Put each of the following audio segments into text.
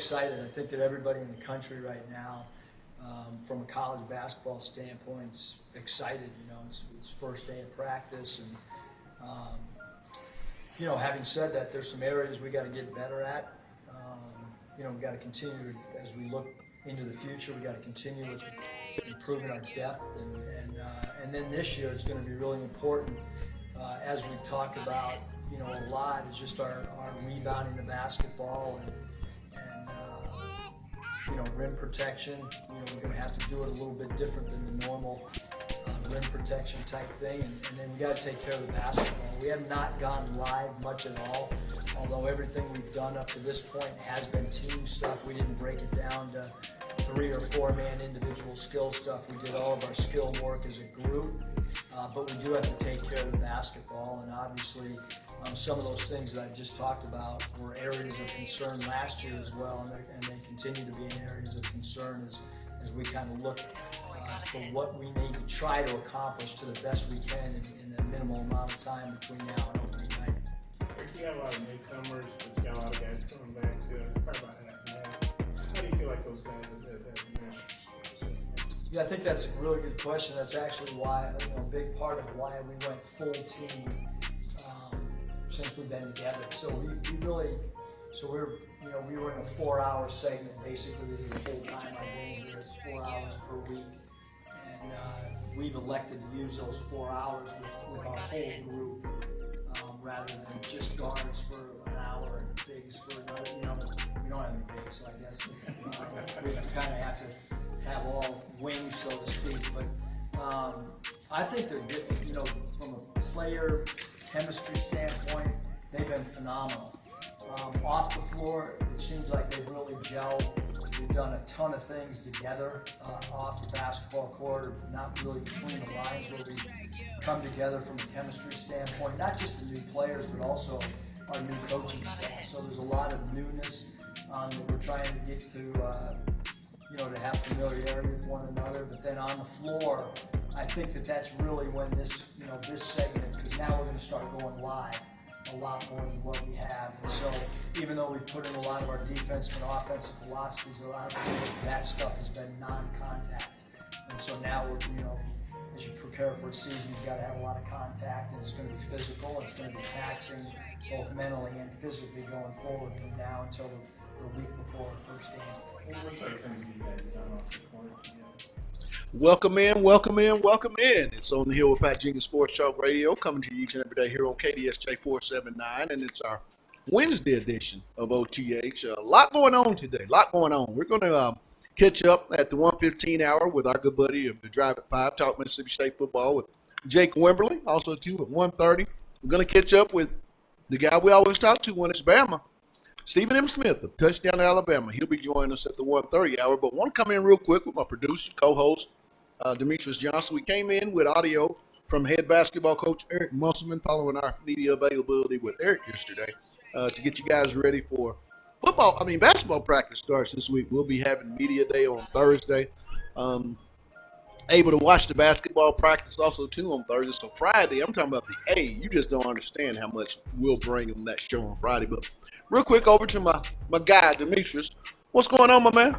excited. I think that everybody in the country right now, from a college basketball standpoint, is excited. You know, it's first day of practice, and you know, having said that, there's some areas we got to get better at. You know, we got to continue as we look into the future. We got to continue with improving our depth, and then this year it's going to be really important. As we've talked about, you know, a lot is just our rebounding the basketball and you know, rim protection. You know, we're going to have to do it a little bit different than the normal rim protection type thing, and then we got to take care of the basketball. We have not gone live much at all, although everything we've done up to this point has been team stuff. We didn't break it down to 3 or 4 man individual skill stuff. We did all of our skill work as a group, but we do have to take care of the basketball, and obviously some of those things that I just talked about were areas of concern last year as well, and they continue to be in areas of concern as we kind of look for what we need to try to accomplish to the best we can in the minimal amount of time between now and opening night. You got a lot of newcomers, but you got a lot of guys coming back too. Probably about half and half. How do you feel like those guys have meshed? Yeah, I think that's a really good question. That's actually why, you know, a big part of why we went full team since we've been together. So we really, we were in a 4-hour segment basically the whole time I came here. It's 4 hours per week, and we've elected to use those 4 hours with our whole group rather than just guards for an hour and bigs for another. You know, we don't have any bigs, so I guess we kind of have to have all wings, so to speak. But I think they're good. You know, from a player chemistry standpoint, they've been phenomenal. Off the floor, it seems like they've really gelled. We've done a ton of things together off the basketball court, not really between the lines, where we come together from a chemistry standpoint, not just the new players, but also our new coaching staff. So there's a lot of newness that we're trying to get to, you know, to have familiarity with one another. But then on the floor, I think that that's really when this segment, because now we're going to start going live a lot more than what we have. And so even though we put in a lot of our defensive and offensive philosophies, a lot of that stuff has been non-contact. And so now we're, you know, as you prepare for a season, you've got to have a lot of contact, and it's going to be physical, it's going to be taxing both mentally and physically going forward from now until the week before our first game. What sort of things do you guys done off the court together? Welcome in, welcome in, welcome in. It's On the Hill with Pat Jenkins Sports Talk Radio, coming to you each and every day here on KDSJ 479, and it's our Wednesday edition of OTH. A lot going on today, a lot going on. We're going to catch up at the 1:15 hour with our good buddy of the Drive at 5, talk Mississippi State football with Jake Wimberly. Also, too, at 1:30, we're going to catch up with the guy we always talk to when it's Bama, Stephen M. Smith of Touchdown Alabama. He'll be joining us at the 1:30 hour, but I want to come in real quick with my producer, co-host, Demetrius Johnson. We came in with audio from head basketball coach Eric Musselman following our media availability with Eric yesterday to get you guys ready for basketball practice starts this week. We'll be having media day on Thursday. Able to watch the basketball practice also too on Thursday. So Friday, I'm talking about the A. You just don't understand how much we'll bring on that show on Friday. But real quick, over to my guy, Demetrius. What's going on, my man?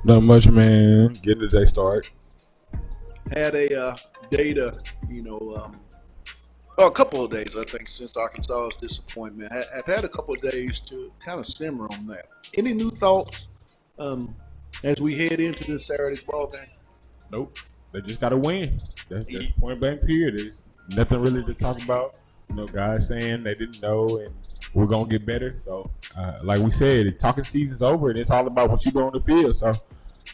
Not much, man. Getting the day started. Had a day to, a couple of days, I think, since Arkansas's disappointment. I've had a couple of days to kind of simmer on that. Any new thoughts as we head into this Saturday's ball game? Nope. They just got to win. That's point blank period. There's nothing really to talk about. You know, guys saying they didn't know and we're gonna get better. So, like we said, the talking season's over, and it's all about what you do on the field. So,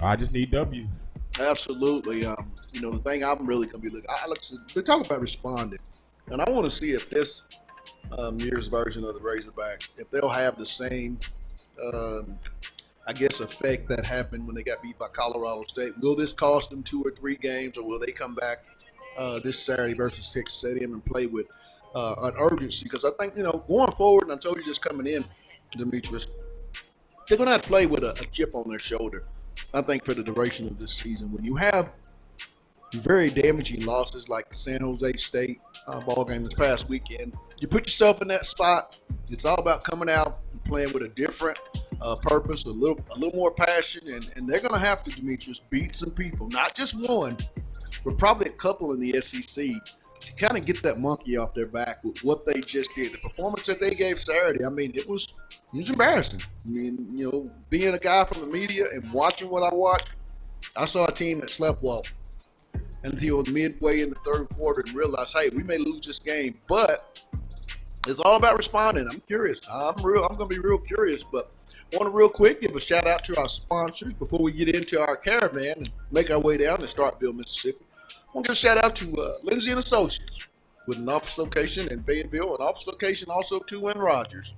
I just need W's. Absolutely. The thing I'm really going to be looking, they talk about responding, and I want to see if this year's version of the Razorbacks, if they'll have the same, um, I guess, effect that happened when they got beat by Colorado State. Will this cost them 2 or 3 games, or will they come back this Saturday versus Texas Stadium and play with an urgency? Because I think, going forward, and I told you this coming in, Demetrius, they're going to have to play with a chip on their shoulder. I think for the duration of this season, when you have very damaging losses like the San Jose State ball game this past weekend, you put yourself in that spot. It's all about coming out and playing with a different purpose, a little more passion, and they're going to have to, Demetrius, beat some people, not just one, but probably a couple in the SEC to kind of get that monkey off their back with what they just did. The performance that they gave Saturday, I mean, it was embarrassing. I mean, being a guy from the media and watching what I watched, I saw a team that sleptwalked until midway in the third quarter and realized, hey, we may lose this game, but it's all about responding. I'm curious. I'm going to be real curious, but I want to real quick give a shout out to our sponsors before we get into our caravan and make our way down to Starkville, Mississippi. I want to give a shout out to Lindsay and Associates with an office location in Fayetteville, an office location also too in Rogers.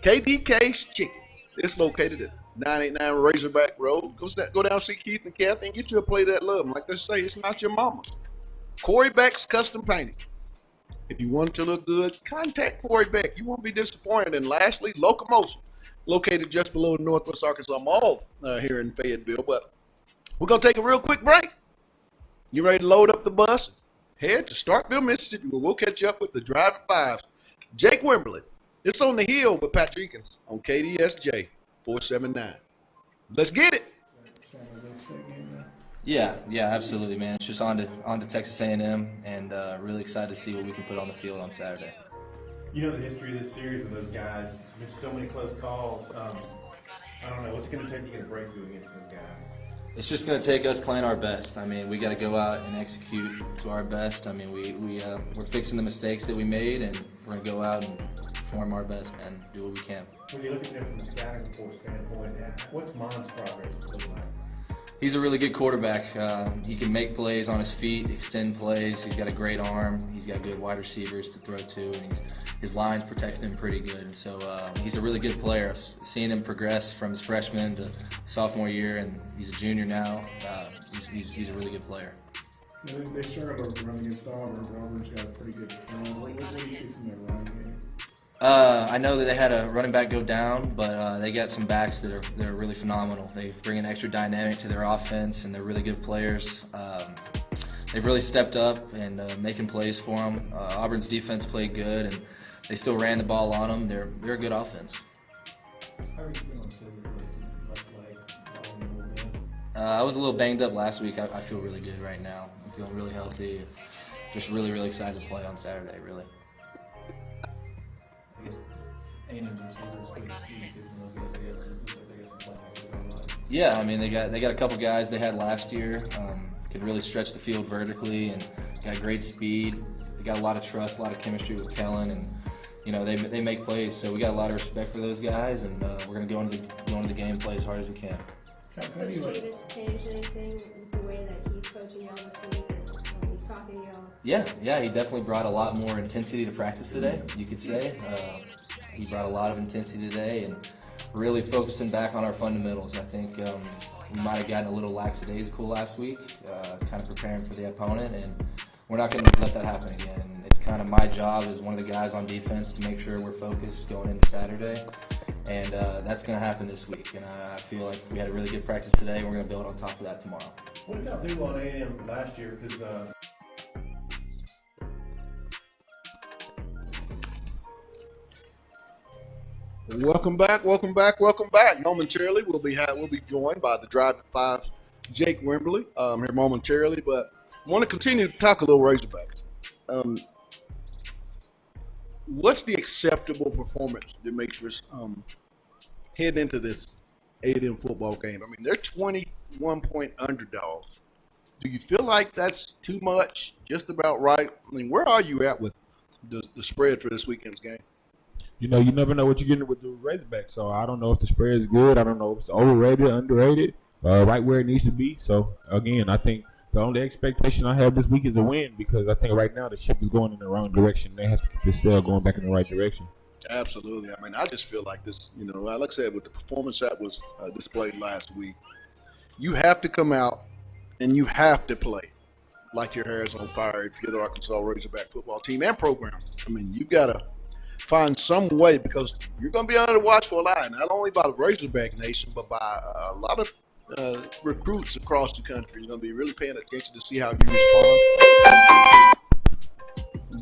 KDK's Chicken. It's located at 989 Razorback Road. Go down, see Keith and Kathy, and get you a plate of that love. And like they say, it's not your mama's. Corey Beck's Custom Painting. If you want to look good, contact Corey Beck. You won't be disappointed. And lastly, Locomotion, located just below the Northwest Arkansas Mall here in Fayetteville. But we're going to take a real quick break. You ready to load up the bus? Head to Starkville, Mississippi, where we'll catch up with the Drive at Fives. Jake Wimberly. It's on the hill with Patrick Eakins on KDSJ 479. Let's get it. Yeah, absolutely, man. It's just on to Texas A&M, and really excited to see what we can put on the field on Saturday. You know the history of this series with those guys. It's been so many close calls. I don't know what's it going to take to get a breakthrough against those guys. It's just going to take us playing our best. I mean, we got to go out and execute to our best. I mean, we're fixing the mistakes that we made, and we're going to go out and perform our best and do what we can. When you look at him from the scouting report standpoint, what's Mon's progress look like? He's a really good quarterback. He can make plays on his feet, extend plays. He's got a great arm. He's got good wide receivers to throw to, and his line's protecting him pretty good. And so he's a really good player. Seeing him progress from his freshman to sophomore year, and he's a junior now, he's a really good player. They struggled to run against Auburn, but Auburn's got a pretty good front. What do you see from their running game? I know that they had a running back go down, but they got some backs that are really phenomenal. They bring an extra dynamic to their offense, and they're really good players. They've really stepped up and making plays for them. Auburn's defense played good, and they still ran the ball on them. They're a good offense. How are you feeling physically? I was a little banged up last week. I feel really good right now. I'm feeling really healthy. Just really, really excited to play on Saturday, really. Yeah, I mean they got a couple guys they had last year, could really stretch the field vertically and got great speed. They got a lot of trust, a lot of chemistry with Kellen, and they make plays. So we got a lot of respect for those guys, and we're gonna go into the game, play as hard as we can. Has Coach Davis changed anything with the way that he's coaching y'all this week and he's talking to y'all? Yeah, he definitely brought a lot more intensity to practice today, you could say. He brought a lot of intensity today and really focusing back on our fundamentals. I think we might have gotten a little lackadaisical last week, kind of preparing for the opponent, and we're not going to let that happen again. And it's kind of my job as one of the guys on defense to make sure we're focused going into Saturday, and that's going to happen this week. And I feel like we had a really good practice today, and we're going to build on top of that tomorrow. What did y'all do on A&M last year? Because Welcome back. Momentarily, we'll be joined by the Drive at Fives, Jake Wimberly, here momentarily. But I want to continue to talk a little Razorbacks. What's the acceptable performance that makes us head into this A&M football game? I mean, they're 21-point underdogs. Do you feel like that's too much? Just about right? I mean, where are you at with the spread for this weekend's game? you know, you never know what you're getting with the Razorback. So I don't know if the spread is good. I don't know if it's overrated, underrated, right where it needs to be. So again, I think the only expectation I have this week is a win because I think right now the ship is going in the wrong direction. They have to get this sale going back in the right direction. Absolutely. I mean, I just feel like this, you know, like I said, with the performance that was displayed last week, you have to come out and you have to play like your hair is on fire if you're the Arkansas Razorback football team and program. I mean, you got to find some way because you're going to be under the watchful eye, not only by the Razorback Nation, but by a lot of recruits across the country. You're going to be really paying attention to see how you respond.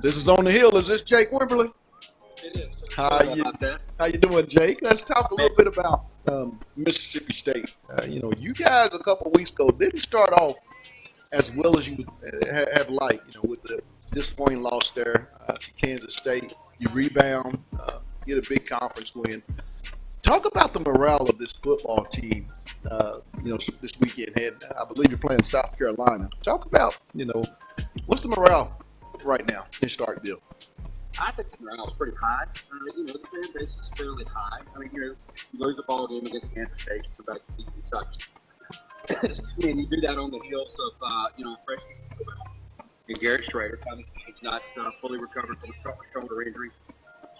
This is On the Hill. Is this Jake Wimberly? It is. How you doing, Jake? Let's talk a little bit about Mississippi State. You guys a couple weeks ago didn't start off as well as you have liked. You know, with the disappointing loss there to Kansas State, you rebound, get a big conference win. Talk about the morale of this football team. This weekend ahead. I believe you're playing South Carolina. Talk about what's the morale right now in Starkville. I think the morale is pretty high. The fan base is fairly high. I mean, you lose a ball game against Kansas State, you come back to beat Kentucky. And you do that on the heels of, freshman and Garrett Schrader. He's not fully recovered from a shoulder injury.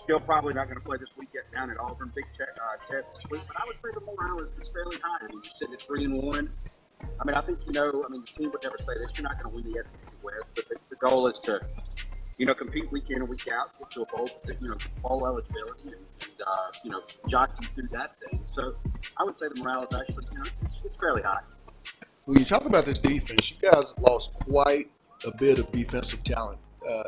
Still probably not going to play this weekend down at Auburn. Big test this week. But I would say the morale is fairly high. I mean, you're sitting at 3-1. I mean, I think, the team would never say this. You're not going to win the SEC West. But the goal is to compete week in and week out, get to a bowl eligibility, and jockey through that thing. So I would say the morale is actually, it's fairly high. When you talk about this defense, you guys lost quite a bit of defensive talent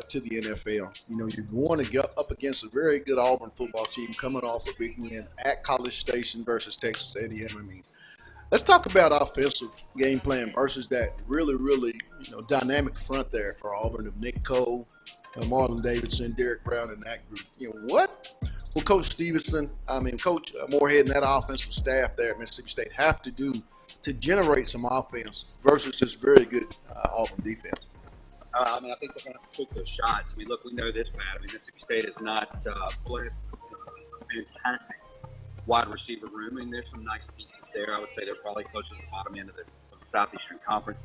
to the NFL. You're going to get up against a very good Auburn football team coming off a big win at College Station versus Texas A&M. I mean, let's talk about offensive game plan versus that really, really, dynamic front there for Auburn of Nick Cole, Marlon Davidson, Derek Brown, and that group. What will Coach Coach Moorhead and that offensive staff there at Mississippi State have to do to generate some offense versus this very good Auburn defense? I think they're going to have to take those shots. We know this, Matt. Mississippi State is not playing a fantastic wide receiver room, and there's some nice pieces there. I would say they're probably closer to the bottom end of the Southeastern Conference.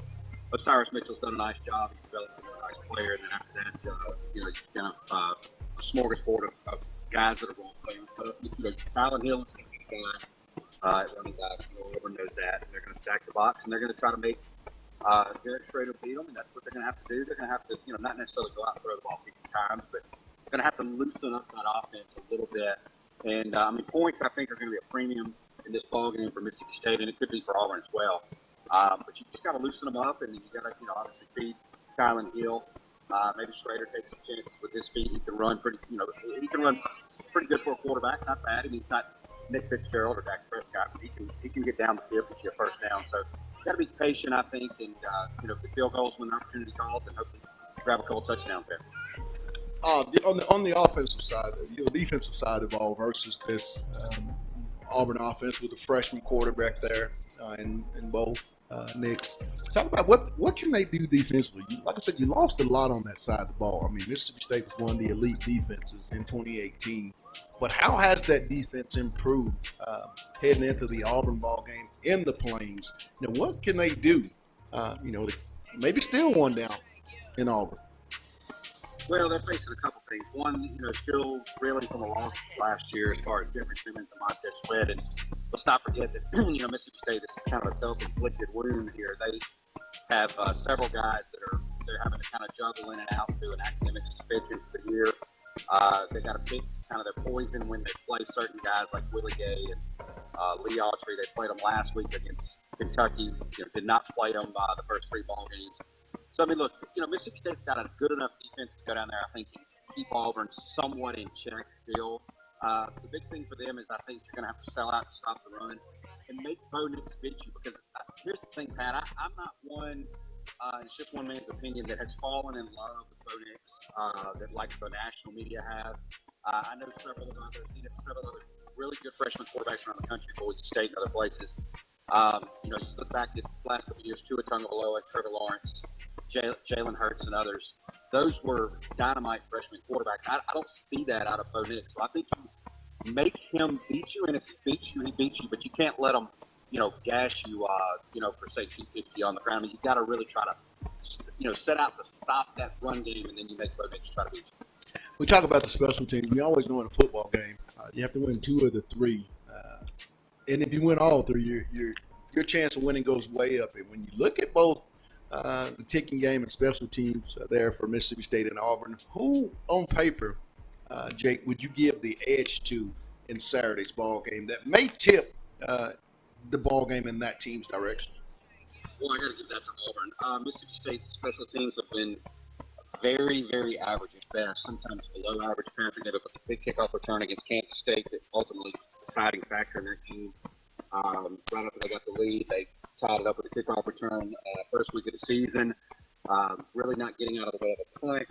Osiris Mitchell's done a nice job. He's developed a nice player, and then after that, just kind of a smorgasbord of guys that are role players. Tylen Hill is going to be fine. Running back, Auburn knows that. And they're going to stack the box, and they're going to try to make Derek Schrader beat them, and that's what they're going to have to do. They're going to have to, not necessarily go out and throw the ball 50 times, but they're going to have to loosen up that offense a little bit. And, points, I think, are going to be a premium in this ball game for Mississippi State, and it could be for Auburn as well. But you just got to loosen them up, and you got to, obviously feed Tylen Hill. Maybe Schrader takes some chances with his feet. He can run pretty good for a quarterback. Not bad. He's not Nick Fitzgerald or Dak Prescott, but he can get down the field and get a first down. So you got to be patient, I think, and the field goals when the opportunity calls, and hopefully grab a couple touchdowns there. On the offensive side, defensive side of all versus this Auburn offense with a freshman quarterback there in both Knicks. Talk about what can they do defensively? Like I said, you lost a lot on that side of the ball. I mean, Mississippi State was one of the elite defenses in 2018. But how has that defense improved heading into the Auburn ball game in the Plains? What can they do? To maybe steal one down in Auburn. Well, they're facing a couple things. One, still reeling from a loss last year as far as Jeffrey Simmons and Montez Sweat. And let's not forget that, Mississippi State is kind of a self-inflicted wound here. They have several guys they're having to kind of juggle in and out through an academic suspension for the year. They got to pick kind of their poison when they play certain guys like Willie Gay and Lee Autry. They played them last week against Kentucky. Did not play them the first 3 ball games. So, look, Mississippi State's got a good enough defense to go down there, I think, and keep Auburn somewhat in check still. The big thing for them is I think you're going to have to sell out to stop the run and make Bo Nix beat you because here's the thing, Pat. I'm not one, it's just one man's opinion, that has fallen in love with Bo Nix that like the national media have. I know several other really good freshman quarterbacks around the country, Boise State and other places. You look back at the last couple of years, Tua Tagovailoa, Trevor Lawrence, Jalen Hurts, and others. Those were dynamite freshman quarterbacks. I don't see that out of Bo Nix. So I think you make him beat you, and if he beats you, he beats you. But you can't let him, gash you, for say 250 on the ground. I mean, you got to really try to, set out to stop that run game, and then you make Bo Nix try to beat you. We talk about the special teams. We always know in a football game, you have to win 2 of the 3. And if you win all 3, your chance of winning goes way up. And when you look at both the kicking game and special teams there for Mississippi State and Auburn, who on paper, Jake, would you give the edge to in Saturday's ball game that may tip the ball game in that team's direction? Well, I got to give that to Auburn. Mississippi State's special teams have been very, very average at best, sometimes below average passing. They have a big kickoff return against Kansas State that ultimately deciding factor in that game. Right after they got the lead, they tied it up with a kickoff return first week of the season. Really not getting out of the way of a punt.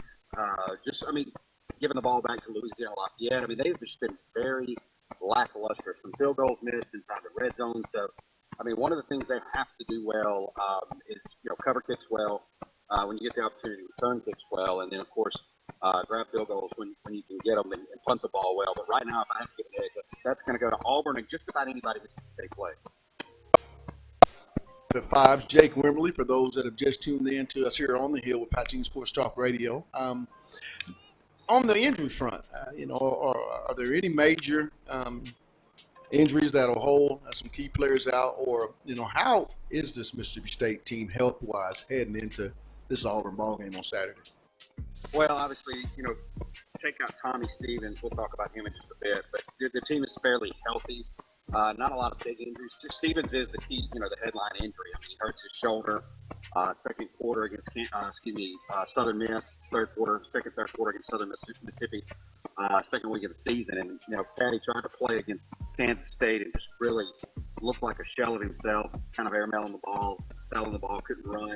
Giving the ball back to Louisiana Lafayette. I mean, they've just been very lackluster. Some field goals missed inside the red zone. So, I mean, one of the things they have to do well is, cover kicks well. When you get the opportunity to return kicks well, and then, of course, grab field goals when you can get them and punt the ball well. But right now, if I have to give an edge, that's going to go to Auburn and just about anybody Mississippi State plays. At 5's Jake Wimberly, for those that have just tuned in to us here on the Hill with Pat Jean Sports Talk Radio. On the injury front, are there any major injuries that'll hold some key players out? Or, how is this Mississippi State team health-wise heading into this Auburn ball game on Saturday? Well, obviously, take out Tommy Stevens. We'll talk about him in just a bit. But the team is fairly healthy. Not a lot of big injuries. Stevens is the key, the headline injury. I mean, he hurts his shoulder. Second quarter against Southern Miss. Third quarter against Southern Mississippi. Second week of the season, and Patty tried to play against Kansas State and just really looked like a shell of himself. Kind of airmailing the ball, selling the ball, couldn't run.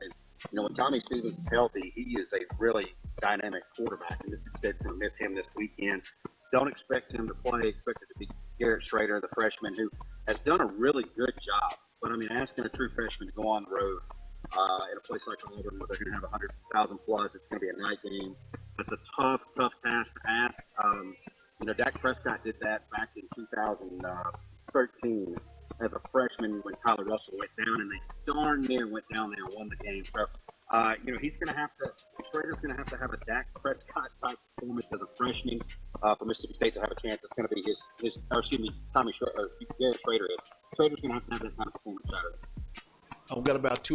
And when Tommy Stevens is healthy, he is a really dynamic quarterback, and Mississippi State's going to miss him this weekend. Don't expect him to play. Expect it to be Garrett Schrader, the freshman, who has done a really good job. But, I mean, asking a true freshman to go on the road in a place like Auburn where they're going to have 100,000 plus, it's going to be a night game. That's a tough task to ask. Dak Prescott did that back in 2013 as a freshman when Tyler Russell went down, and they darn near went down there and won the game. So, he's going to have to, Schrader's going to have a Dak Prescott type performance as a freshman for Mississippi State to have a chance. It's going to be Garrett Schrader is. Schrader's going to have that kind of performance Saturday. We've got about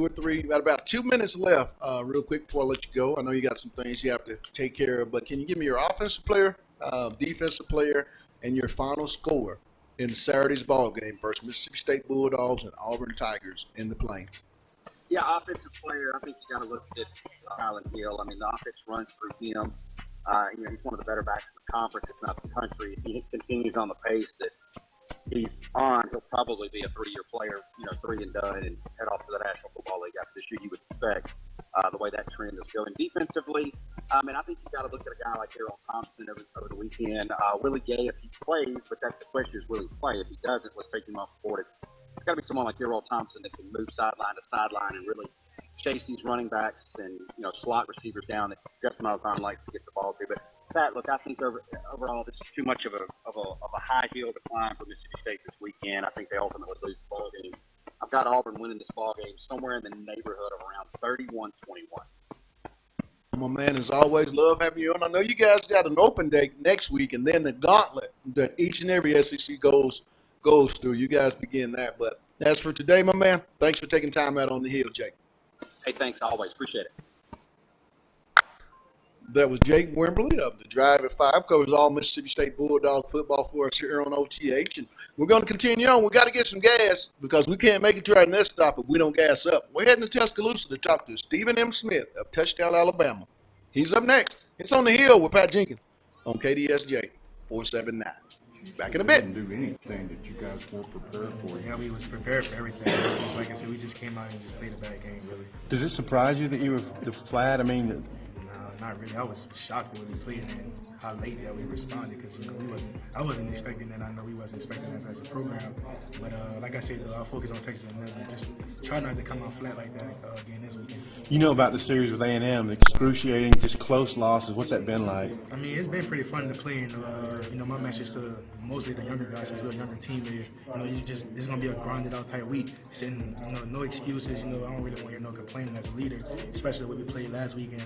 2 minutes left. Real quick before I let you go, I know you got some things you have to take care of, but can you give me your offensive player, defensive player, and your final score in Saturday's ball game versus Mississippi State Bulldogs and Auburn Tigers in the Plains? Yeah, offensive player, I think you got to look at Kylan Hill. I mean, the offense runs through him. He's one of the better backs in the conference, if not the country. If he continues on the pace that he's on, he'll probably be a 3-year player, 3 and done, and head off to the National Football League after this year. You would expect the way that trend is going. Defensively, I think you got to look at a guy like Harold Thompson over the weekend. Willie Gay, if he plays, but that's the question, is will he play? If he doesn't, let's take him off the board. It's got to be someone like Harold Thompson that can move sideline to sideline and really chase these running backs and slot receivers down that Justin Malzahn likes to get the ball to. But Pat, look, I think overall this is too much of a high hill to climb for Mississippi State this weekend. I think they ultimately lose the ball game. I've got Auburn winning this ball game somewhere in the neighborhood of around 31-21. My man, as always, love having you on. I know you guys got an open day next week, and then the gauntlet that each and every SEC goes through. You guys begin that. But as for today, my man, thanks for taking time out on the Hill, Jake. Hey, thanks always. Appreciate it. That was Jake Wimberly of the Drive at 5. Covers all Mississippi State Bulldog football for us here on OTH. And we're going to continue on. We got to get some gas because we can't make it to our next stop if we don't gas up. We're heading to Tuscaloosa to talk to Stephen M. Smith of Touchdown, Alabama. He's up next. It's on the Hill with Pat Jenkins on KDSJ 479. Back in a bit. Didn't do anything that you guys weren't prepared for. Yeah, we was prepared for everything. Just like I said, we just came out and just played a bad game, really. Does it surprise you that you were flat? I mean, No, not really. I was shocked at what we played in. how late that we responded because I wasn't expecting that. I know we wasn't expecting that as a program. But like I said, our focus on Texas and just try not to come out flat like that again this weekend. You know about the series with A&M, excruciating, just close losses. What's that been like? I mean, it's been pretty fun to play. And my message to mostly the younger guys, as well, younger team is, it's gonna be a grinded out type week. Sitting, no excuses. I don't really want to hear no complaining as a leader, especially what we played last weekend.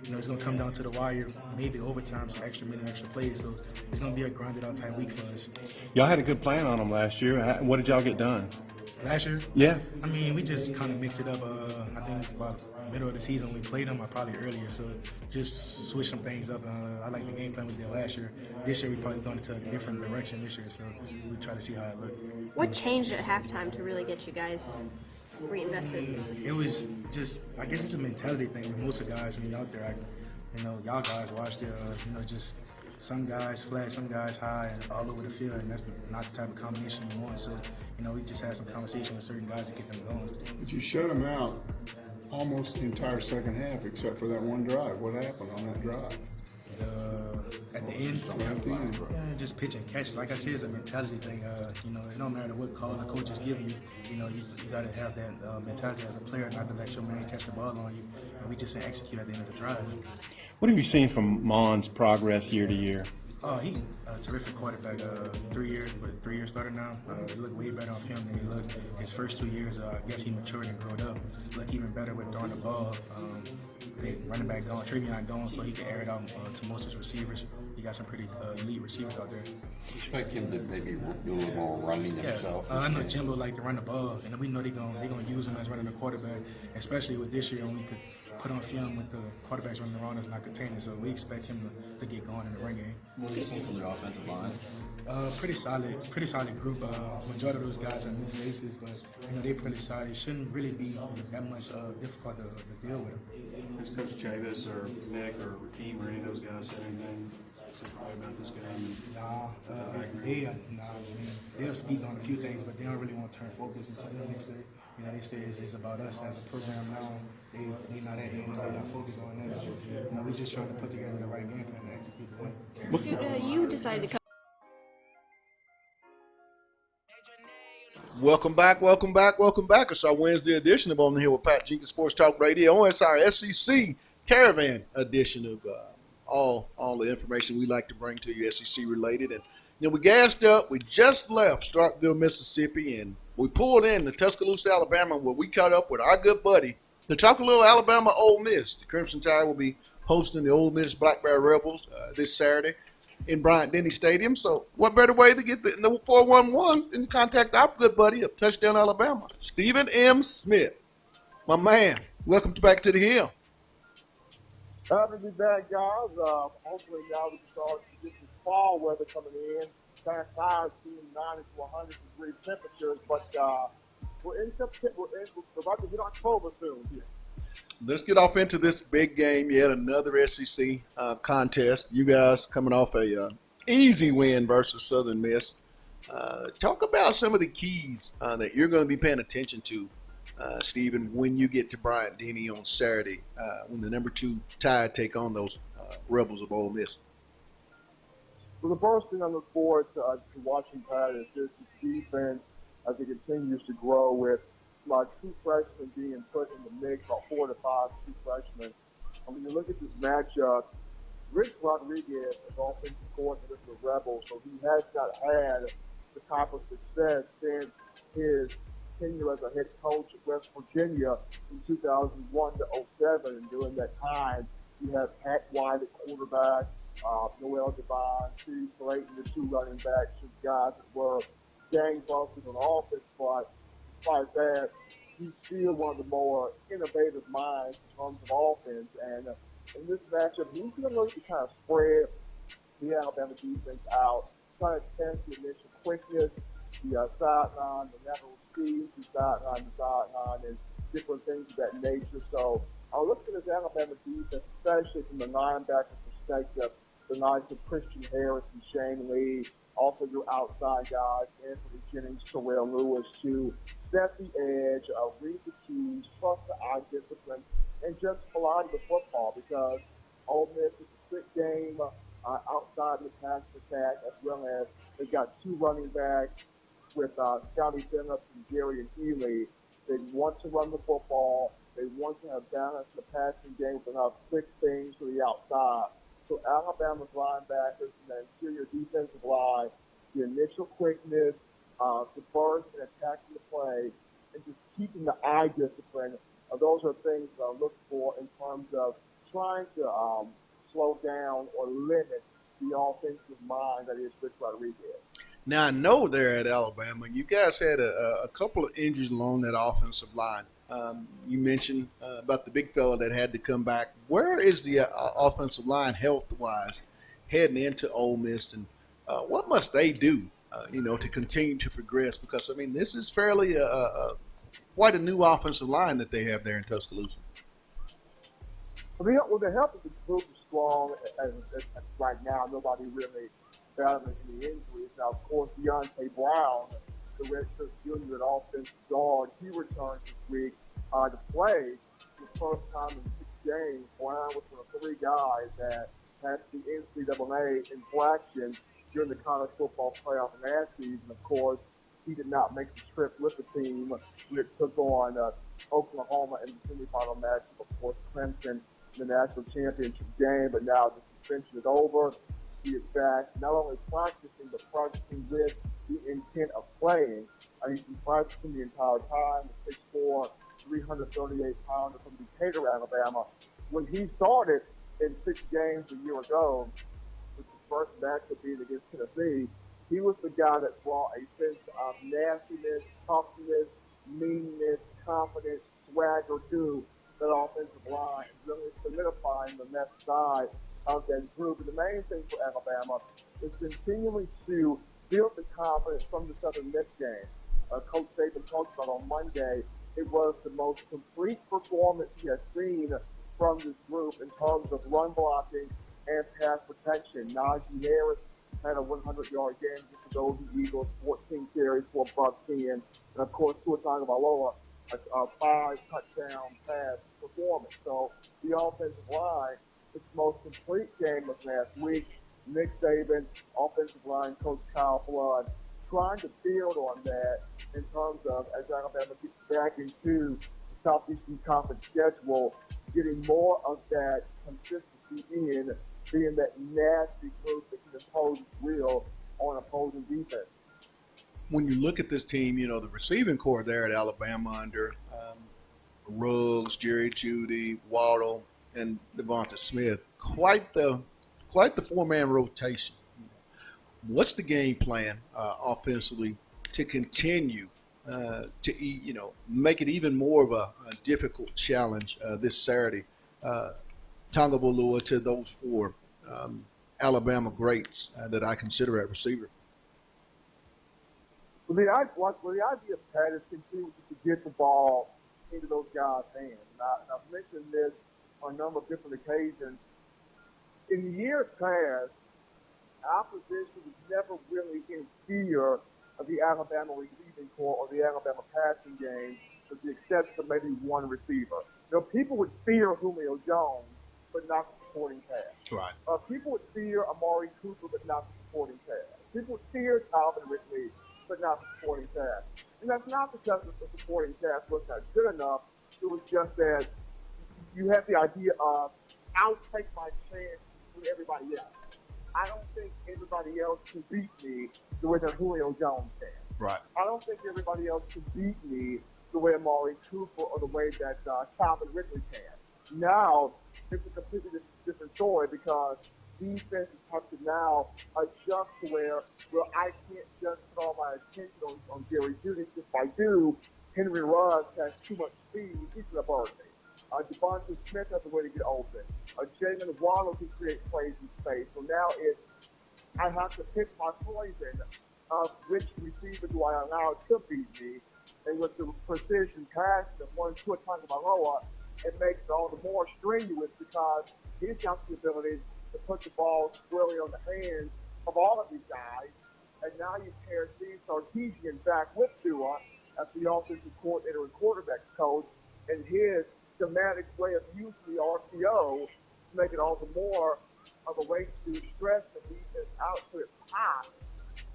And it's gonna come down to the wire, maybe overtime, some extra minutes, extra plays. So it's gonna be a grinded out type week for us. Y'all had a good plan on them last year. What did y'all get done? Last year? Yeah. I mean, we just kind of mixed it up. I think about middle of the season we played them, or probably earlier. So just switch some things up. I like the game plan we did last year. This year we probably going into a different direction this year. So we try to see how it looked. What changed at halftime to really get you guys reinvested? It was just, I guess it's a mentality thing with most of the guys when you're out there. Y'all guys watched it. Just some guys flat, some guys high, and all over the field, and that's not the type of combination you want. So, we just had some conversation with certain guys to get them going. But you shut them out almost the entire second half except for that one drive. What happened on that drive? At the end, yeah, just pitch and catch. Like I said, it's a mentality thing. It don't matter what call the coaches give you. You got to have that mentality as a player, not to let your man catch the ball on you. And we just didn't execute at the end of the drive. What have you seen from Mon's progress year to year? Oh, he's a terrific quarterback. 3 years, but 3 years started now. He looked way better on film than he looked his first 2 years. I guess he matured and grew up. Look even better with throwing the ball. They running back gone, Trevion gone, so he can air it out to most of his receivers. He got some pretty elite receivers out there. Expect him to maybe do a little more running himself. I know Jimbo like to run the ball, and we know they're gonna use him as running the quarterback, especially with this year when we could put on film with the quarterbacks running around us not containing. So we expect him to get going in the run game. What do you think from their offensive line? Pretty solid group. Majority of those guys are new faces, but they're pretty solid. It shouldn't really be that much difficult to deal with them. Has Coach Chavis or Nick or Raheem or any of those guys said anything specifically about this game? They'll speak on a few things, but they don't really want to turn focus into the next day. They say it's about us as a program now. They not at here, they're not focused on that. We just trying to put together the right game plan to execute the play. You decided to come. Welcome back. It's our Wednesday edition of On the Hill with Pat Jenkins Sports Talk Radio. It's our SEC Caravan edition of all the information we like to bring to you, SEC related. And we gassed up. We just left Starkville, Mississippi, and we pulled in to Tuscaloosa, Alabama, where we caught up with our good buddy to talk a little Alabama Ole Miss. The Crimson Tide will be hosting the Ole Miss Black Bear Rebels this Saturday in Bryant-Denny Stadium. So what better way to get the 411 than to contact our good buddy of Touchdown Alabama, Stephen M. Smith. My man, welcome back to the Hill. Happy to be back, guys. Hopefully now we can start to get this fall weather coming in. Kind of tired seeing 90 to 100 degree temperatures, but we're about to hit October soon here. Let's get off into this big game. Yet another SEC contest. You guys coming off a easy win versus Southern Miss. Talk about some of the keys that you're going to be paying attention to, Stephen, when you get to Bryant-Denny on Saturday, when the number 2 Tide take on those Rebels of Ole Miss. Well, the first thing I look forward to watching, Pat, is this defense as it continues to grow with like 2 freshmen being put in the mix, about 4 to 5 true freshmen. And when you look at this matchup, Rich Rodriguez is offensive coordinator for the Rebels, so he has not had the type of success since his tenure as a head coach at West Virginia from 2001 to 07. And during that time, you have Pat White at quarterback, Noel Devine, Steve Clayton, the 2 running backs, guys that were gangbusters on offense, but despite that, he's still one of the more innovative minds in terms of offense. And in this matchup, he's going to look to kind of spread the Alabama defense out, trying to test the initial quickness, the sideline, the lateral speed, the sideline, and different things of that nature. So I look at this Alabama defense, especially from the linebacker perspective, the likes of Christian Harris and Shane Lee, also your outside guys, Anthony Jennings, Terrell Lewis, to set the edge, read the keys, trust the eye discipline, and just fly the football, because Ole Miss is a quick game. outside the pass attack, as well as they've got 2 running backs with Scotty Phillips and Jerry and Healy. They want to run the football. They want to have balance in the passing game with enough quick things to the outside. So Alabama's linebackers and the interior defensive line, the initial quickness, the burst and attacking the play, and just keeping the eye discipline. Those are things that I look for in terms of trying to slow down or limit the offensive mind that is Rich Rodriguez. Now, I know there at Alabama, you guys had a couple of injuries along that offensive line. You mentioned about the big fella that had to come back. Where is the offensive line health-wise heading into Ole Miss, and what must they do, to continue to progress? Because, I mean, this is fairly quite a new offensive line that they have there in Tuscaloosa. Well, the health of the group is strong as right now. Nobody really battling any injuries. Now, of course, Deontay Brown, the redshirt junior at offensive guard, he returned this week to play the first time in 6 games. Brown was one of 3 guys that had the NCAA infraction during the college football playoff last season. Of course, he did not make the trip with the team when it took on Oklahoma in the semifinal match. Of course, Clemson in the national championship game, but now the suspension is over. He is back, not only practicing, but practicing with the intent of playing. He's been practicing the entire time, the 6'4", 338-pounder from Decatur, Alabama. When he started in 6 games a year ago, with the first matchup being against Tennessee, he was the guy that brought a sense of nastiness, toughness, meanness, confidence, swagger to that offensive line, really solidifying the left side of that group. And the main thing for Alabama is continuing to build the confidence from the Southern Miss game. Coach Saban talked about on Monday, it was the most complete performance he has seen from this group in terms of run blocking and pass protection. Najee Harris had a 100-yard game against the Golden Eagles, 14 carries for $110. And, of course, Tua Tagovailoa, a 5-touchdown pass performance. So the offensive line, its most complete game was last week. Nick Saban, offensive line coach Kyle Flood, trying to build on that in terms of as Alabama gets back into the Southeastern Conference schedule, getting more of that consistency in, being that nasty group that can impose its will on opposing defense. When you look at this team, the receiving core there at Alabama under Ruggs, Jerry Jeudy, Waddle, and Devonta Smith, quite the 4-man rotation. What's the game plan offensively to continue to make it even more of a difficult challenge this Saturday? Tagovailoa to those 4 Alabama greats that I consider at receiver. Well, the idea of Pat is continuing to get the ball into those guys' hands. And I've mentioned this on a number of different occasions. In the years past, our position was never really in fear of the Alabama receiving corps or the Alabama passing game, with the exception of maybe one receiver. People would fear Julio Jones, but not the supporting cast. Right. People would fear Amari Cooper, but not the supporting cast. People would fear Calvin Ridley, but not the supporting cast. And that's not because the supporting cast was not good enough. It was just that you have the idea of, I'll take my chance with everybody else. I don't think everybody else can beat me the way that Julio Jones can. Right. I don't think everybody else can beat me the way Amari Cooper or the way that Calvin Ridley can. Now, it's a completely different story because defenses have to now adjust to where, well, I can't just put all my attention on Jerry Jeudy. If I do, Henry Ruggs has too much speed. He's going to burn me. Devonta Smith has a way to get open. Jalen Waddle can create plays in space. So now I have to pick my poison of which receiver do I allow to beat me. And with the precision passing of one Tua Tagovailoa, it makes it all the more strenuous because he's got the ability to put the ball squarely on the hands of all of these guys. And now you pair Steve Sarkisian back with Tua as the offensive coordinator and quarterback coach, and his schematic way of using the RPO to make it all the more of the way to stress the defense out to its high,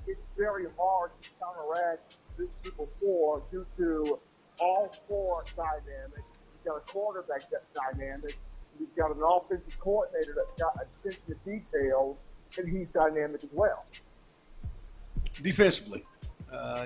it's very hard to counteract this Super 4 due to all four dynamics. You've got a quarterback that's dynamic. You've got an offensive coordinator that's got attention to details, and he's dynamic as well. Defensively,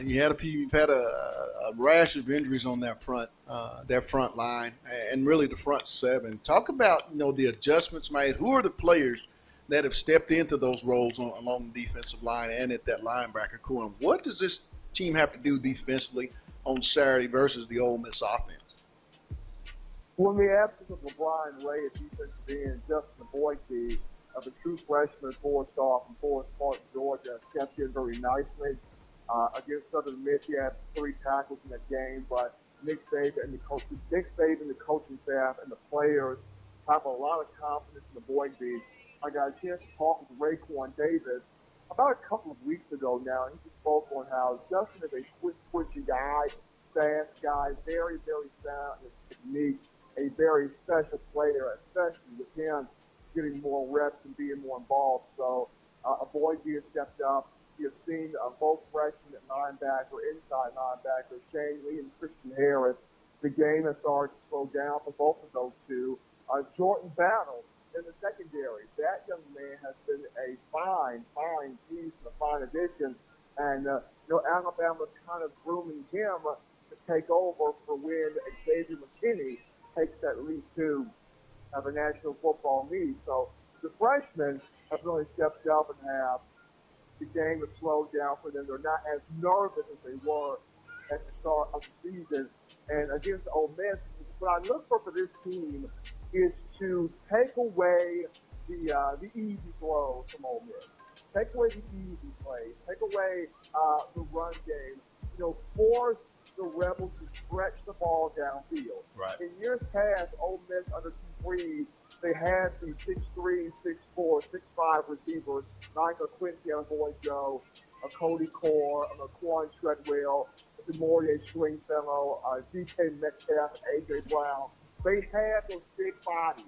you've had a rash of injuries on that front line, and really the front seven. Talk about the adjustments made. Who are the players that have stepped into those roles along the defensive line and at that linebacker core? And what does this team have to do defensively on Saturday versus the Ole Miss offense? Well, in the absence of LeBron Ray at defensive end, Justin Boise, of a true freshman, four-star from Forest Park, Georgia, stepped in very nicely. Against Southern Miss, he had 3 tackles in that game, but Nick Saban, the coaching staff, and the players have a lot of confidence in the Boise. I got a chance to talk with Raekwon Davis about a couple of weeks ago now. He just spoke on how Justin is a quick-twitchy guy, fast guy, very, very sound in his technique, a very special player, especially with him getting more reps and being more involved. So Boise has stepped up. You have seen both freshmen at linebacker, inside linebacker, Shane Lee and Christian Harris. The game has started to slow down for both of those two. Jordan Battle in the secondary. That young man has been a fine piece, a fine addition. And, Alabama's kind of grooming him to take over for when Xavier McKinney takes that lead to the National Football League. So the freshmen have really stepped up and have the game has slowed down for them. They're not as nervous as they were at the start of the season. And against Ole Miss, what I look for this team is to take away the easy throws from Ole Miss. Take away the easy plays. Take away the run game. Force the Rebels to stretch the ball downfield. Right. In years past, Ole Miss under Hugh they had some 6'3", 6'4", 6'5" receivers, like a Quincy Joe, a Cody Core, a Quan Treadwell, a DeMaurier Stringfellow, DK Metcalf, A.J. Brown. They had those big bodies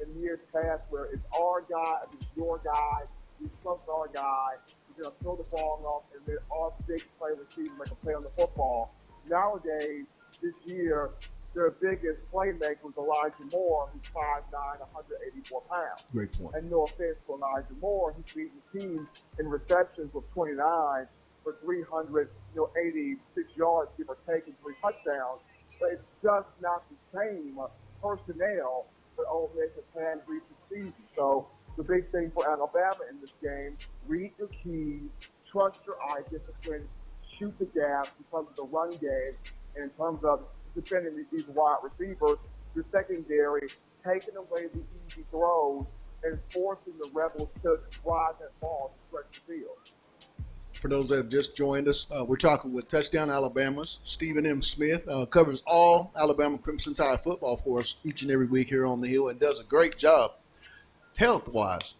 in years past where it's our guy, it's your guy, we trust our guy, we're going to throw the ball off, and then our big play receiver make a play on the football. Nowadays, this year, their biggest playmaker was Elijah Moore, who's 5'9", 184 pounds. Great point. And no offense to Elijah Moore, he's beaten the team in receptions with 29 for 386 yards, give or take, and 3 touchdowns. But it's just not the same personnel that Ole Miss has had in recent seasons. So the big thing for Alabama in this game, read your keys, trust your eye discipline, shoot the gap in terms of the run game, and in terms of defending these wide receivers, your secondary, taking away the easy throws and forcing the Rebels to drive that ball to stretch the field. For those that have just joined us, we're talking with Touchdown Alabama's Stephen M. Smith. Covers all Alabama Crimson Tide football for us each and every week here on the Hill and does a great job health-wise.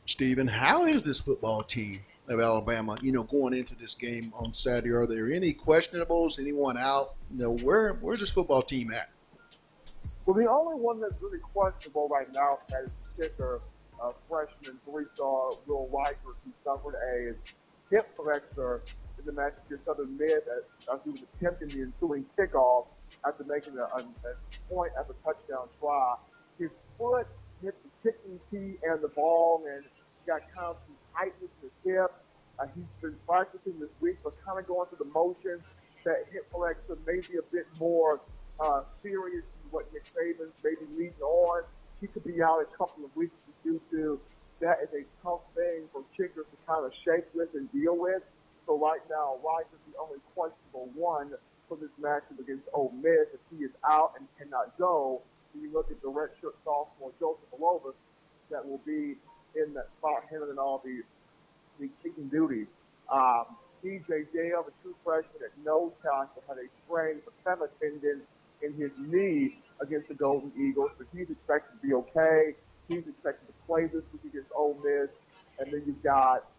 Stephen, how is this football team of Alabama, going into this game on Saturday? Are there any questionables, anyone out? Where's this football team at? Well, the only one that's really questionable right now is the kicker, freshman 3-star Will Riker, who suffered a hip fracture in the match against Southern Miss as he was attempting the ensuing kickoff after making a point at the touchdown try. His foot hit the kicking tee and the ball, and he got kind of some tightness in his hip. He's been practicing this week, but kind of going through the motions. That hip fracture may be a bit more serious than what Nick Saban's maybe leading on. He could be out a couple of weeks due to that is a tough thing for kickers to kind of shake with and deal with. So right now, Riker's the only questionable one for this matchup against Ole Miss. If he is out and cannot go, when you look at the redshirt sophomore Joseph Alovis, that will be in that spot handling all the kicking duties. DJ Dale, the true freshman at nose tackle, had a sprained patella tendon in his knee against the Golden Eagles, but he's expected to be okay. He's expected to play this week against Ole Miss. And then you've got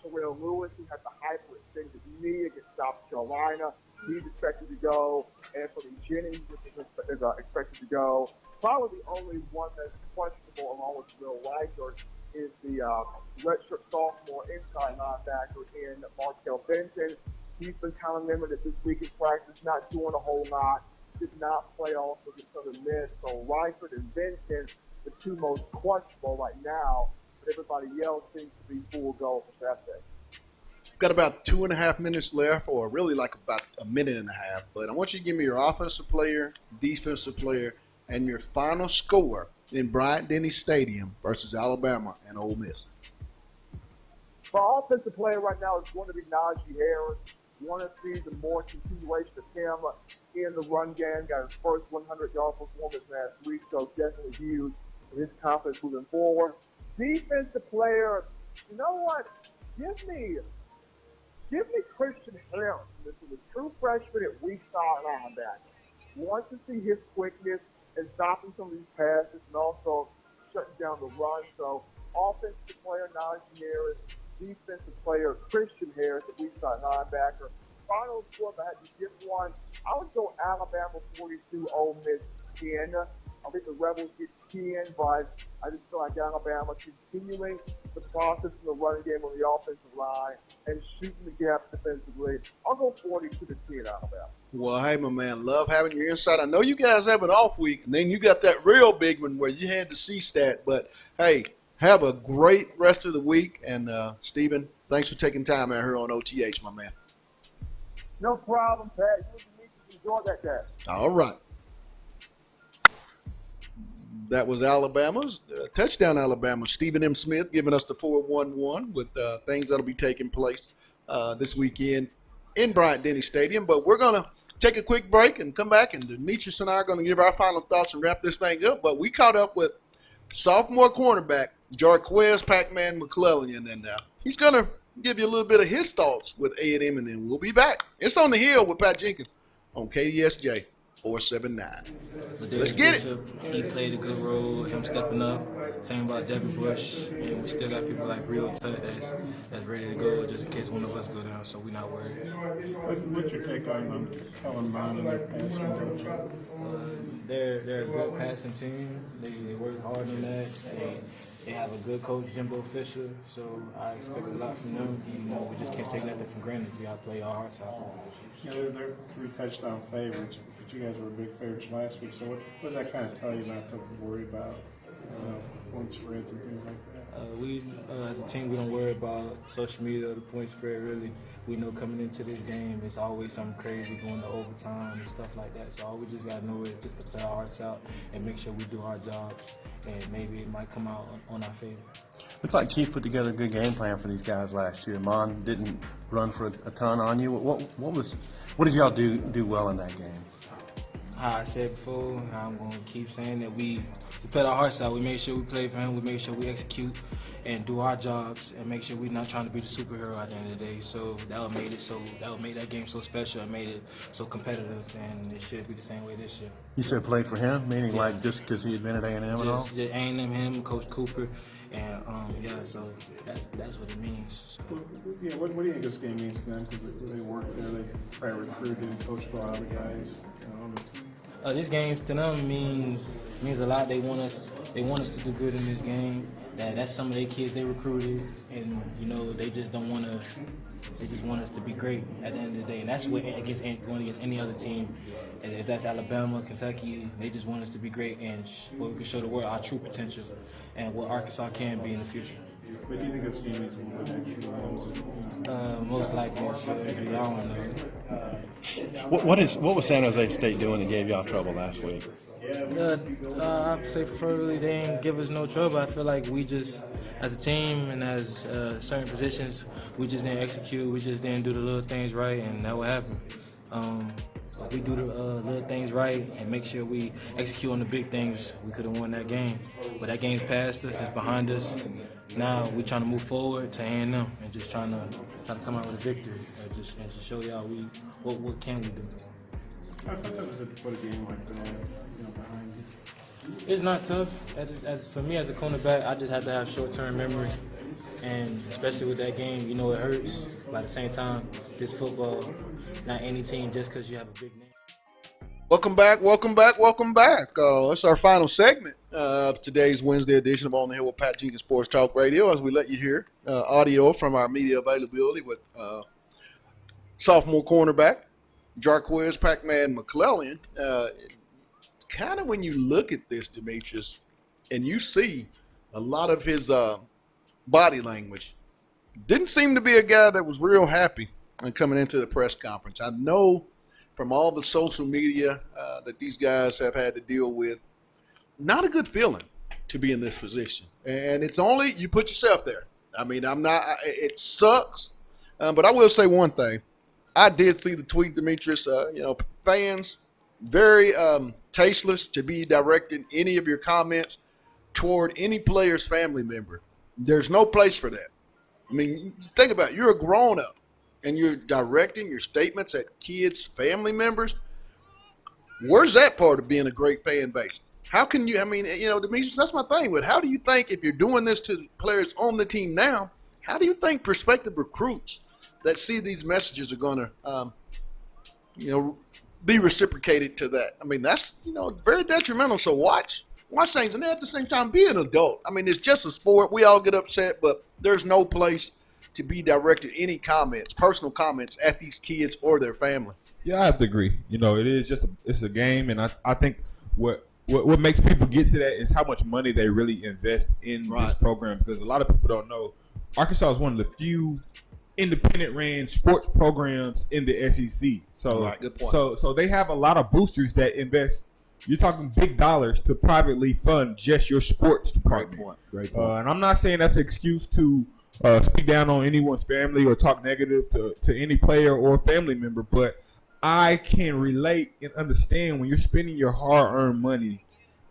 Terrell Lewis, who had the hyperextended knee against South Carolina, he's expected to go. Anthony Jennings is expected to go. Probably the only one that's questionable, along with Will Reichert, is the redshirt sophomore inside linebacker in Markel Benton. He's been kind of limited this week in practice, not doing a whole lot. Did not play also get Southern Miss. So Reichert and Benton, the two most questionable right now. But everybody else seems to be full go for Saturday. Got about 2.5 minutes left, or really like about a minute and a half. But I want you to give me your offensive player, defensive player, and your final score in Bryant-Denny Stadium versus Alabama and Ole Miss. My offensive player right now is going to be Najee Harris. Want to see the more continuation of him in the run game. Got his first 100-yard performance last week, so definitely huge for his confidence moving forward. Defensive player, you know what? Give me Christian Harris. This is a true freshman at weak side linebacker. Want to see his quickness and stopping some of these passes and also shutting down the run. So offensive player Najee Harris, defensive player Christian Harris at weak side linebacker. Final score, if I had to give one, I would go Alabama 42, Ole Miss 10. I think the Rebels get 10, but I just feel like Alabama continuing the process in the running game on the offensive line and shooting the gap defensively. I'll go 42-10 Alabama. Well, hey, my man, love having your insight. I know you guys have an off week, and then you got that real big one where you had the C-stat. But, hey, have a great rest of the week. And, Stephen, thanks for taking time out here on OTH, my man. No problem, Pat. You enjoy that day. All right. That was Alabama's touchdown. Alabama. Stephen M. Smith giving us the 411 with things that'll be taking place this weekend in Bryant-Denny Stadium. But we're going to take a quick break and come back, and Demetrius and I are going to give our final thoughts and wrap this thing up. But we caught up with sophomore cornerback Jarquez Pac-Man McClellan, and he's going to give you a little bit of his thoughts with A&M, and then we'll be back. It's On the Hill with Pat Jenkins on KDSJ 479. Let's get it. He played a good role, him stepping up. Same about Devin Bush, and we still got people like Rio Tut that's ready to go just in case one of us go down, so we're not worried. What's your take on Kellen Mond and their passing? They're a good passing team. They work hard on that. They have a good coach, Jimbo Fisher, so I expect a lot from them. We just can't take nothing for granted. We got to play our hearts out. They're 3 touchdown favorites, but you guys were big favorites last week. So what does that kind of tell you not to worry about point spreads and things like that? We, as a team, we don't worry about social media or the point spread, really. We know coming into this game, it's always something crazy going to overtime and stuff like that. So all we just got to know is just to play our hearts out and make sure we do our jobs, and maybe it might come out on our favor. Looks like Chief put together a good game plan for these guys last year. Mon didn't run for a ton on you. What did y'all do well in that game? How I said before, I'm going to keep saying that we played our hearts out. We made sure we played for him. We made sure we execute and do our jobs and make sure we're not trying to be the superhero at the end of the day. So that would make that game so special and made it so competitive, and it should be the same way this year. You said played for him, meaning like just because he had been at A&M and all? Just A&M, him, Coach Cooper, and so that's what it means. So. What do you think this game means to them? Because they work there, they probably recruited and coached a lot of the guys on the team. This game to them means a lot. They want us to do good in this game. That's some of their kids they recruited, and they just don't want to. They just want us to be great at the end of the day, and that's what going against any other team. And if that's Alabama, Kentucky, they just want us to be great and we can show the world our true potential and what Arkansas can be in the future. But do you think this game means we'll win actually? Most likely, I don't know. What was San Jose State doing that gave y'all trouble last week? I'd say preferably they didn't give us no trouble. I feel like we just, as a team and as certain positions, we just didn't execute. We just didn't do the little things right, and that what happened. If we do the little things right and make sure we execute on the big things, we could have won that game. But that game's past us, it's behind us. Now we're trying to move forward to A&M and just trying to come out with a victory and just show y'all what can we do. How tough is it to put a game like that behind you? It's not tough. As for me as a cornerback, I just have to have short-term memory And especially with that game, you know it hurts. But at the same time, this football, not any team just because you have a big name. Welcome back, welcome back, welcome back. It's our final segment of today's Wednesday edition of On the Hill with Pat Jenkins Sports Talk Radio as we let you hear audio from our media availability with sophomore cornerback Jarquez Pac-Man McClellan. Kind of when you look at this, Demetrius, and you see a lot of his body language, didn't seem to be a guy that was real happy coming into the press conference. I know from all the social media that these guys have had to deal with, not a good feeling to be in this position. And it's only you put yourself there. I mean, it sucks. But I will say one thing. I did see the tweet, Demetrius. Fans, very tasteless to be directing any of your comments toward any player's family member. There's no place for that. I mean, think about it. You're a grown-up, and you're directing your statements at kids' family members. Where's that part of being a great fan base? How can you, Demetrius, that's my thing. But how do you think, if you're doing this to players on the team now, how do you think prospective recruits that see these messages are going to, be reciprocated to that? I mean, that's, very detrimental. So watch things. And then at the same time, be an adult. I mean, it's just a sport. We all get upset, but there's no place to be directed any comments, personal comments at these kids or their family. Yeah, I have to agree. It is just it's a game, and I think what makes people get to that is how much money they really invest in this program, because a lot of people don't know Arkansas is one of the few independent ran sports programs in the SEC. So, good point. so they have a lot of boosters that invest. You're talking big dollars to privately fund just your sports department. Great point. And I'm not saying that's an excuse to speak down on anyone's family or talk negative to any player or family member, but I can relate and understand when you're spending your hard-earned money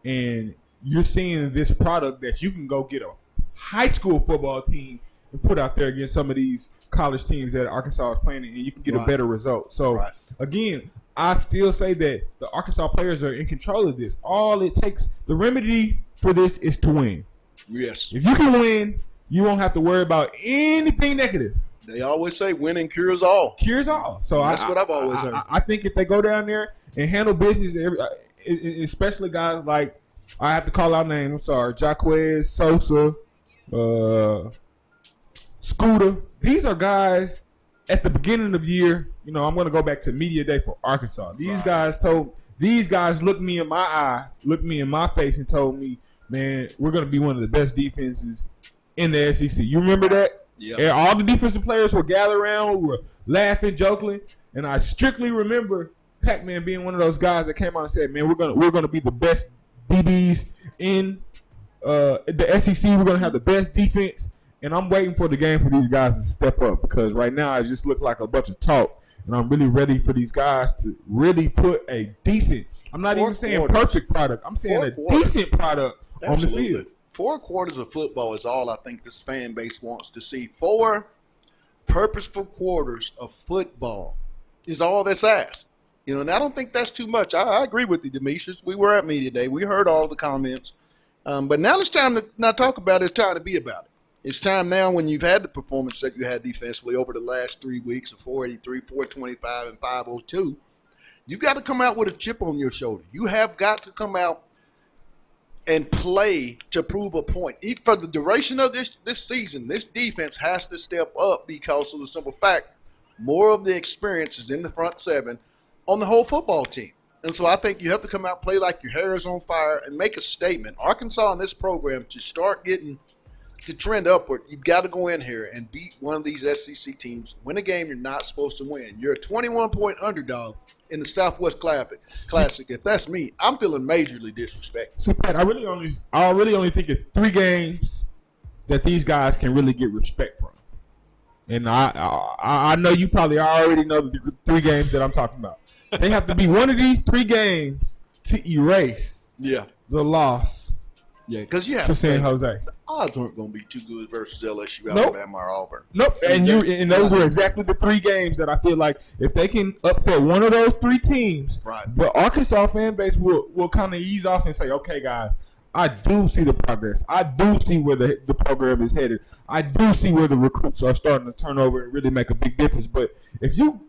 and you're seeing this product that you can go get a high school football team and put out there against some of these college teams that Arkansas is playing in, and you can get a better result. So, again, I still say that the Arkansas players are in control of this. All it takes, the remedy for this is to win. Yes. If you can win, you won't have to worry about anything negative. They always say winning cures all. Cures all. So that's what I've always heard. I think if they go down there and handle business, especially guys like, I have to call out names, I'm sorry, Jaquez, Sosa, Scooter. These are guys at the beginning of the year. I'm going to go back to media day for Arkansas. These guys looked me in my eye, looked me in my face, and told me, man, we're going to be one of the best defenses in the SEC. You remember that? Yeah. All the defensive players were gathered around, we were laughing, joking, and I strictly remember Pac-Man being one of those guys that came out and said, man, we're gonna be the best DBs in the SEC. We're gonna have the best defense. And I'm waiting for the game for these guys to step up, because right now it just look like a bunch of talk. And I'm really ready for these guys to really put a decent, I'm not even saying perfect product, I'm saying a decent product on the field. 4 quarters of football is all I think this fan base wants to see. 4 purposeful quarters of football is all that's asked. And I don't think that's too much. I agree with you, Demetrius. We were at media day. We heard all the comments. But now it's time to not talk about it. It's time to be about it. It's time now, when you've had the performance that you had defensively over the last 3 weeks of 483, 425, and 502, you've got to come out with a chip on your shoulder. You have got to come out and play to prove a point. For the duration of this season, this defense has to step up, because of the simple fact more of the experience is in the front 7 on the whole football team. And so I think you have to come out, play like your hair is on fire, and make a statement. Arkansas in this program, to start getting to trend upward, you've got to go in here and beat one of these SEC teams, win a game you're not supposed to win. You're a 21-point underdog in the Southwest Classic. If that's me, I'm feeling majorly disrespected. So, Pat, I really only think of 3 games that these guys can really get respect from. And I know you probably already know the 3 games that I'm talking about. They have to be one of these 3 games to erase the loss because you have to San Jose. The odds aren't going to be too good versus LSU, Alabama, or Auburn. Nope. And those are exactly the 3 games that I feel like if they can upset one of those 3 teams, the Arkansas fan base will kind of ease off and say, okay, guys, I do see the progress. I do see where the program is headed. I do see where the recruits are starting to turn over and really make a big difference. But if you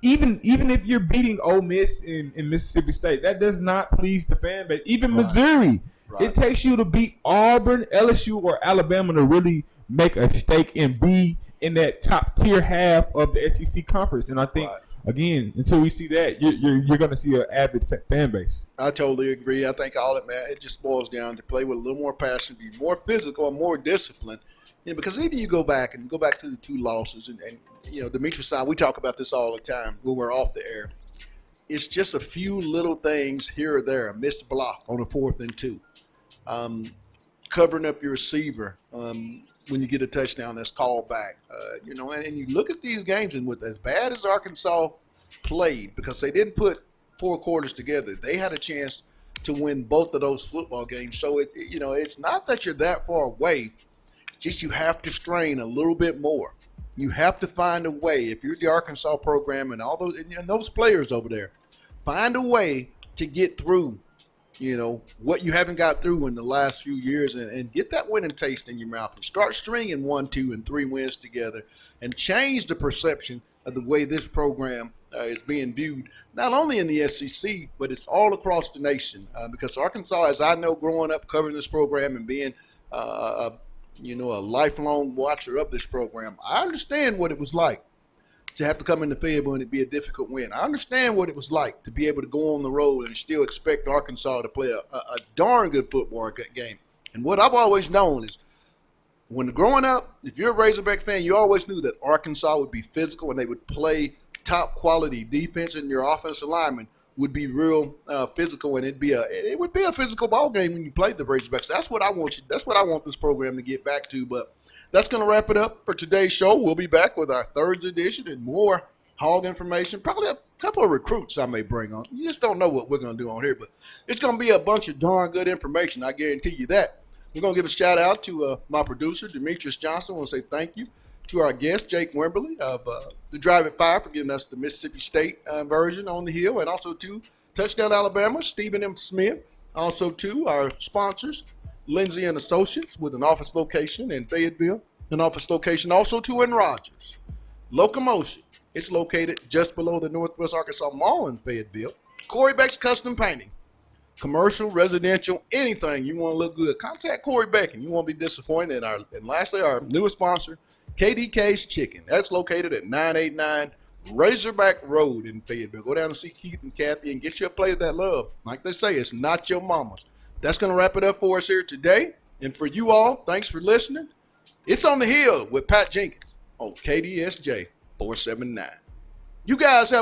even if you're beating Ole Miss in Mississippi State, that does not please the fan base. Even Missouri. It takes you to beat Auburn, LSU, or Alabama to really make a stake and be in that top tier half of the SEC conference. And I think, again, until we see that, you're going to see an avid fan base. I totally agree. I think it just boils down to play with a little more passion, be more physical and more disciplined. Because even you go back to the two losses, and Demetrius side, we talk about this all the time when we're off the air. It's just a few little things here or there, a missed block on a 4th and 2. Covering up your receiver when you get a touchdown that's called back. And you look at these games, and with as bad as Arkansas played, because they didn't put 4 quarters together, they had a chance to win both of those football games. So it's not that you're that far away, just you have to strain a little bit more. You have to find a way. If you're the Arkansas program and all those players over there, find a way to get through what you haven't got through in the last few years, and get that winning taste in your mouth and start stringing 1, 2, and 3 wins together and change the perception of the way this program is being viewed, not only in the SEC, but it's all across the nation. Because Arkansas, as I know, growing up covering this program and being a lifelong watcher of this program, I understand what it was like to have to come into Fayetteville and it be a difficult win. I understand what it was like to be able to go on the road and still expect Arkansas to play a darn good football game. And what I've always known is when growing up, if you're a Razorback fan, you always knew that Arkansas would be physical and they would play top quality defense, and your offensive linemen would be real physical, and it would be a physical ball game when you played the Razorbacks. That's what I want this program to get back to. But that's going to wrap it up for today's show. We'll be back with our third edition and more hog information. Probably a couple of recruits I may bring on. You just don't know what we're going to do on here, but it's going to be a bunch of darn good information. I guarantee you that. We're going to give a shout out to my producer, Demetrius Johnson. I want to say thank you to our guest, Jake Wimberly of the Drive at 5 for giving us the Mississippi State version on the Hill, and also to Touchdown Alabama, Stephen M. Smith. Also to our sponsors, Lindsay and Associates, with an office location in Fayetteville, an office location also to in Rogers. Locomotion, it's located just below the Northwest Arkansas Mall in Fayetteville. Corey Beck's Custom Painting, commercial, residential, anything you want to look good, contact Corey Beck and you won't be disappointed. And lastly, our newest sponsor, KDK's Chicken. That's located at 989 Razorback Road in Fayetteville. Go down and see Keith and Kathy and get you a plate of that love. Like they say, it's not your mama's. That's going to wrap it up for us here today. And for you all, thanks for listening. It's On the Hill with Pat Jenkins on KDSJ 479. You guys have